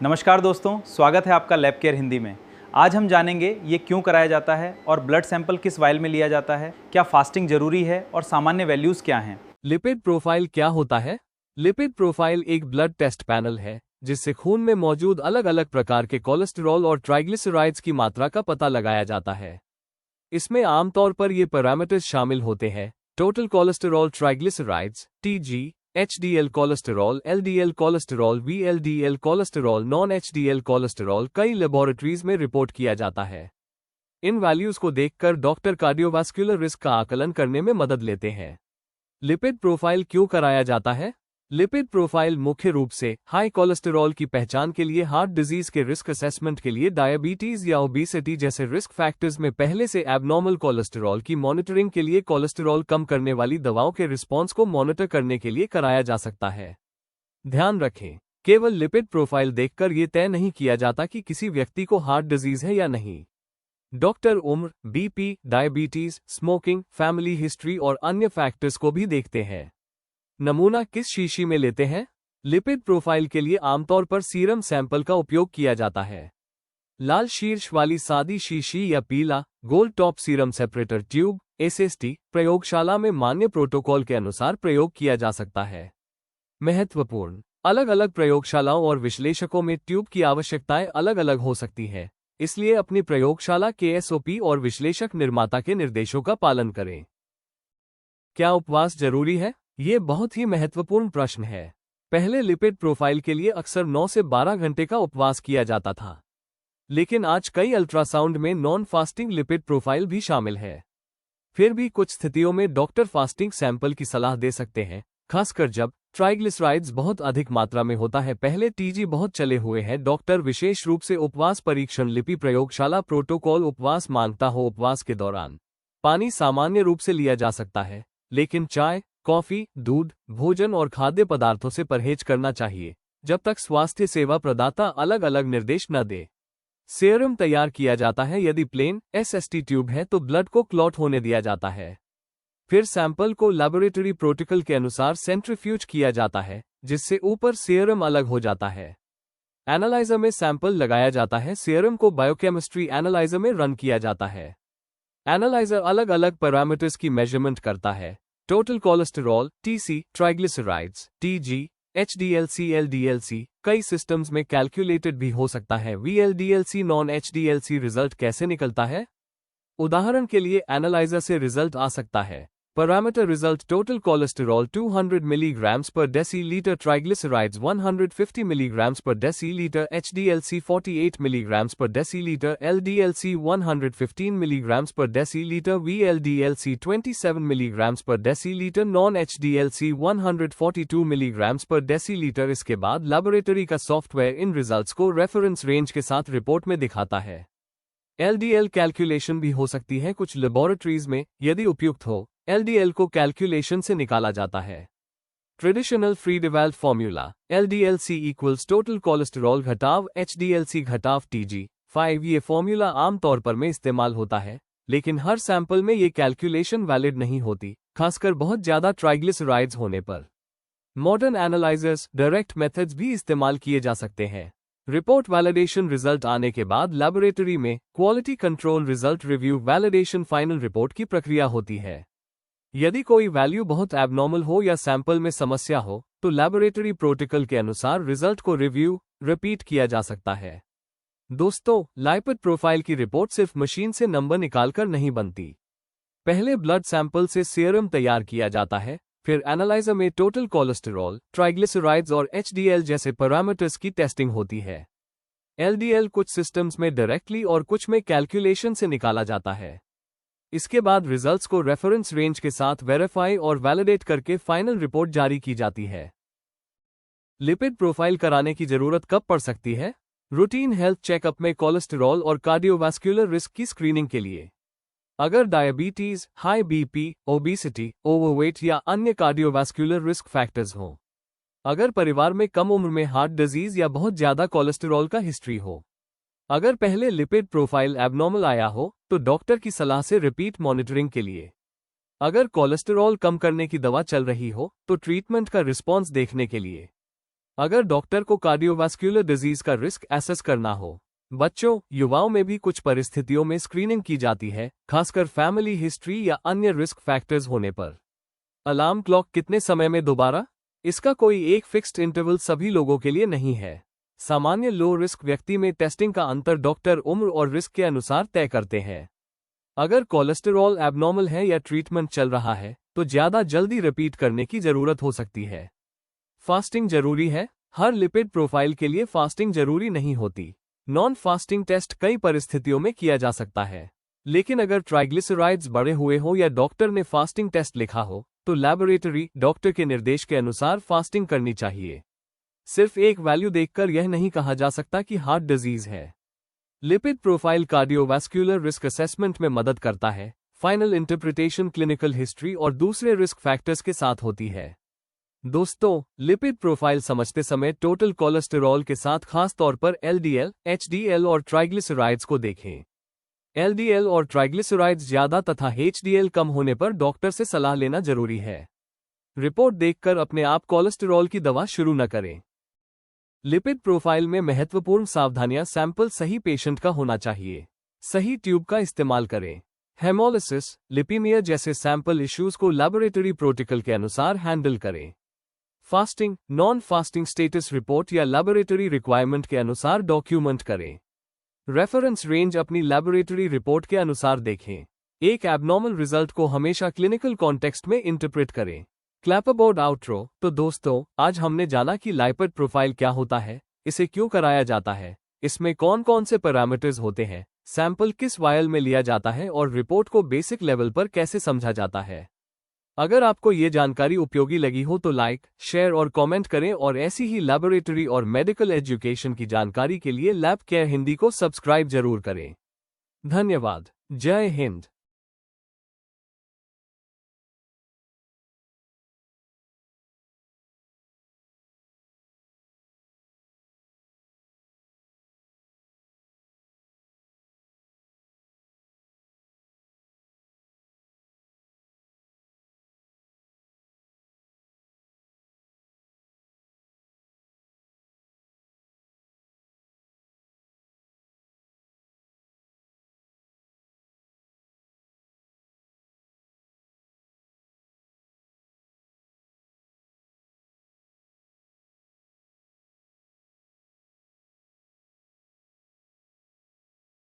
नमस्कार दोस्तों, स्वागत है आपका लैब केयर हिंदी में। आज हम जानेंगे ये क्यों कराया जाता है और ब्लड सैंपल किस वायल में लिया जाता है, क्या फास्टिंग जरूरी है और सामान्य वैल्यूज क्या हैं। लिपिड प्रोफाइल क्या होता है? लिपिड प्रोफाइल एक ब्लड टेस्ट पैनल है जिससे खून में मौजूद अलग अलग प्रकार के कोलेस्टेरॉल और ट्राइग्लिसराइड्स की मात्रा का पता लगाया जाता है। इसमें आमतौर पर ये पैरामीटर्स शामिल होते हैं: total cholesterol triglycerides TG, HDL cholesterol, LDL cholesterol, VLDL cholesterol, non HDL cholesterol. कई लेबोरेटरीज में रिपोर्ट किया जाता है। इन वैल्यूज को देखकर डॉक्टर कार्डियोवास्कुलर रिस्क का आकलन करने में मदद लेते हैं। लिपिड प्रोफाइल क्यों कराया जाता है? लिपिड प्रोफाइल मुख्य रूप से हाई कोलेस्टेरॉल की पहचान के लिए, हार्ट डिजीज के रिस्क असेसमेंट के लिए, डायबिटीज या ओबेसिटी जैसे रिस्क फैक्टर्स में पहले से एबनॉर्मल कोलेस्टेरॉल की मॉनिटरिंग के लिए, कोलेस्टेरॉल कम करने वाली दवाओं के रिस्पॉन्स को मॉनिटर करने के लिए कराया जा सकता है। ध्यान रखें, केवल लिपिड प्रोफाइल देखकर यह तय नहीं किया जाता कि किसी व्यक्ति को हार्ट डिजीज है या नहीं। डॉक्टर उम्र, BP, diabetes, smoking, family history और अन्य फैक्टर्स को भी देखते हैं। नमूना किस शीशी में लेते हैं? लिपिड प्रोफाइल के लिए आमतौर पर सीरम सैंपल का उपयोग किया जाता है। लाल शीर्ष वाली सादी शीशी या पीला गोल top serum separator tube SST प्रयोगशाला में मान्य प्रोटोकॉल के अनुसार प्रयोग किया जा सकता है। महत्वपूर्ण: अलग अलग प्रयोगशालाओं और विश्लेषकों में ट्यूब की आवश्यकताएं अलग अलग हो सकती है, इसलिए अपनी प्रयोगशाला के एसओपी और विश्लेषक निर्माता के निर्देशों का पालन करें। क्या उपवास जरूरी है? ये बहुत ही महत्वपूर्ण प्रश्न है। पहले लिपिड प्रोफाइल के लिए अक्सर 9 से 12 घंटे का उपवास किया जाता था, लेकिन आज कई अल्ट्रासाउंड में नॉन फास्टिंग लिपिड प्रोफाइल भी शामिल है। फिर भी कुछ स्थितियों में डॉक्टर फास्टिंग सैंपल की सलाह दे सकते हैं, खासकर जब ट्राइग्लिसराइड्स बहुत अधिक मात्रा में होता है। पहले टीजी बहुत चले हुए हैं। डॉक्टर विशेष रूप से उपवास परीक्षण लिपि प्रयोगशाला प्रोटोकॉल उपवास मांगता हो। उपवास के दौरान पानी सामान्य रूप से लिया जा सकता है, लेकिन चाय, कॉफी, दूध, भोजन और खाद्य पदार्थों से परहेज करना चाहिए जब तक स्वास्थ्य सेवा प्रदाता अलग अलग निर्देश न दे। सीरम तैयार किया जाता है। यदि प्लेन एसएसटी ट्यूब है तो ब्लड को क्लॉट होने दिया जाता है। फिर सैंपल को लेबोरेटरी प्रोटोकॉल के अनुसार सेंट्रीफ्यूज किया जाता है, जिससे ऊपर सीरम अलग हो जाता है। एनालाइजर में सैंपल लगाया जाता है। सीरम को बायोकेमिस्ट्री एनालाइजर में रन किया जाता है। एनालाइजर अलग अलग पैरामीटर्स की मेजरमेंट करता है: total cholesterol TC, triglycerides TG, HDLC, LDLC. कई सिस्टम्स में कैलकुलेटेड भी हो सकता है वीएलडीएलसी, नॉन एचडीएलसी। रिजल्ट कैसे निकलता है? उदाहरण के लिए एनालाइजर से रिजल्ट आ सकता है: parameter result total cholesterol 200 milligrams पर डेसीलीटर, ट्राइग्लिसराइड्स 150 मिलीग्राम्स पर डेसीलीटर, एचडीएलसी 48 मिलीग्राम्स पर डेसीलीटर, एलडीएलसी 115 मिलीग्राम्स पर डेसीलीटर, वीएलडीएलसी 27 मिलीग्राम्स पर डेसीलीटर, नॉन एचडीएलसी 142 मिलीग्राम्स पर डेसीलीटर। इसके बाद लेबोरेटरी का सॉफ्टवेयर इन रिजल्ट्स को रेफरेंस रेंज के साथ रिपोर्ट में दिखाता है। एलडीएल कैलकुलेशन भी हो सकती है कुछ लेबोरेटरीज में। यदि उपयुक्त हो, एलडीएल को कैलकुलेशन से निकाला जाता है। Traditional Friedewald formula: LDLC equals total cholesterol घटाव एचडीएलसी घटाव टीजी 5। ये फॉर्मूला आमतौर पर में इस्तेमाल होता है, लेकिन हर सैंपल में ये कैलकुलेशन वैलिड नहीं होती, खासकर बहुत ज्यादा ट्राइग्लिसराइड्स होने पर। मॉडर्न एनालाइजर्स, डायरेक्ट मेथड्स भी इस्तेमाल किए जा सकते हैं। रिपोर्ट वैलिडेशन रिजल्ट आने के बाद लेबोरेटरी में quality control result review validation final report की प्रक्रिया होती है। यदि कोई वैल्यू बहुत एबनॉर्मल हो या सैंपल में समस्या हो, तो लेबोरेटरी प्रोटोकॉल के अनुसार रिजल्ट को रिपीट किया जा सकता है। दोस्तों, लिपिड प्रोफाइल की रिपोर्ट सिर्फ मशीन से नंबर निकालकर नहीं बनती। पहले ब्लड सैंपल से सीरम तैयार किया जाता है, फिर एनालाइजर में टोटल कोलेस्टेरॉल, ट्राइग्लिसराइड्स और एचडीएल जैसे पैरामीटर्स की टेस्टिंग होती है। एलडीएल कुछ सिस्टम्स में डायरेक्टली और कुछ में कैलकुलेशन से निकाला जाता है। इसके बाद रिजल्ट्स को रेफरेंस रेंज के साथ वेरीफाई और वैलिडेट करके फाइनल रिपोर्ट जारी की जाती है। लिपिड प्रोफाइल कराने की जरूरत कब पड़ सकती है? रूटीन हेल्थ चेकअप में कोलेस्टेरॉल और कार्डियोवास्कुलर रिस्क की स्क्रीनिंग के लिए। अगर diabetes, high BP, obesity, overweight या अन्य कार्डियोवास्कुलर रिस्क फैक्टर्स हों। अगर परिवार में कम उम्र में हार्ट डिजीज या बहुत ज्यादा कोलेस्टेरॉल का हिस्ट्री हो। अगर पहले लिपिड प्रोफाइल एबनॉर्मल आया हो, तो डॉक्टर की सलाह से रिपीट मॉनिटरिंग के लिए। अगर कोलेस्टेरॉल कम करने की दवा चल रही हो, तो ट्रीटमेंट का रिस्पॉन्स देखने के लिए। अगर डॉक्टर को कार्डियोवास्कुलर डिजीज का रिस्क एसेस करना हो, बच्चों, युवाओं में भी कुछ परिस्थितियों में स्क्रीनिंग की जाती है, खासकर फैमिली हिस्ट्री या अन्य रिस्क फैक्टर्स होने पर। अलार्म क्लॉक कितने समय में दोबारा? इसका कोई एक फिक्स्ड इंटरवल सभी लोगों के लिए नहीं है। सामान्य लो रिस्क व्यक्ति में टेस्टिंग का अंतर डॉक्टर उम्र और रिस्क के अनुसार तय करते हैं। अगर कोलेस्टेरॉल एबनॉर्मल है या ट्रीटमेंट चल रहा है, तो ज्यादा जल्दी रिपीट करने की जरूरत हो सकती है। फास्टिंग जरूरी है? हर लिपिड प्रोफाइल के लिए फास्टिंग जरूरी नहीं होती। नॉन फास्टिंग टेस्ट कई परिस्थितियों में किया जा सकता है, लेकिन अगर ट्राइग्लिसराइड्स बढ़े हुए हो या डॉक्टर ने फास्टिंग टेस्ट लिखा हो, तो लैबोरेटरी डॉक्टर के निर्देश के अनुसार फास्टिंग करनी चाहिए। सिर्फ एक वैल्यू देखकर यह नहीं कहा जा सकता कि हार्ट डिजीज है। Lipid profile cardiovascular risk assessment में मदद करता है। फाइनल इंटरप्रिटेशन क्लिनिकल हिस्ट्री और दूसरे रिस्क फैक्टर्स के साथ होती है। दोस्तों, लिपिड प्रोफाइल समझते समय टोटल कोलेस्टेरॉल के साथ खास तौर पर एलडीएल, एचडीएल और ट्राइग्लिसराइड्स को देखें। एलडीएल और ट्राइग्लिसराइड्स ज्यादा तथा एचडीएल कम होने पर डॉक्टर से सलाह लेना जरूरी है। रिपोर्ट देखकर अपने आप कोलेस्टेरॉल की दवा शुरू न करें। लिपिड प्रोफाइल में महत्वपूर्ण सावधानियां: सैंपल सही पेशेंट का होना चाहिए। सही ट्यूब का इस्तेमाल करें। हेमोलिसिस, लिपीमिया जैसे सैंपल इश्यूज को लैबोरेटरी प्रोटोकॉल के अनुसार हैंडल करें। Fasting, non fasting status report या लैबोरेटरी रिक्वायरमेंट के अनुसार डॉक्यूमेंट करें। रेफरेंस रेंज अपनी लैबोरेटरी रिपोर्ट के अनुसार देखें। एक एबनॉर्मल रिजल्ट को हमेशा क्लिनिकल कॉन्टेक्स्ट में इंटरप्रेट करें। Clapboard outro. तो दोस्तों, आज हमने जाना कि लिपिड प्रोफाइल क्या होता है, इसे क्यों कराया जाता है, इसमें कौन कौन से पैरामीटर्स होते हैं, सैंपल किस वायल में लिया जाता है और रिपोर्ट को बेसिक लेवल पर कैसे समझा जाता है। अगर आपको ये जानकारी उपयोगी लगी हो तो लाइक, शेयर और कमेंट करें और ऐसी ही लैबोरेटरी और मेडिकल एजुकेशन की जानकारी के लिए लैब केयर हिंदी को सब्सक्राइब जरूर करें। धन्यवाद। जय हिंद।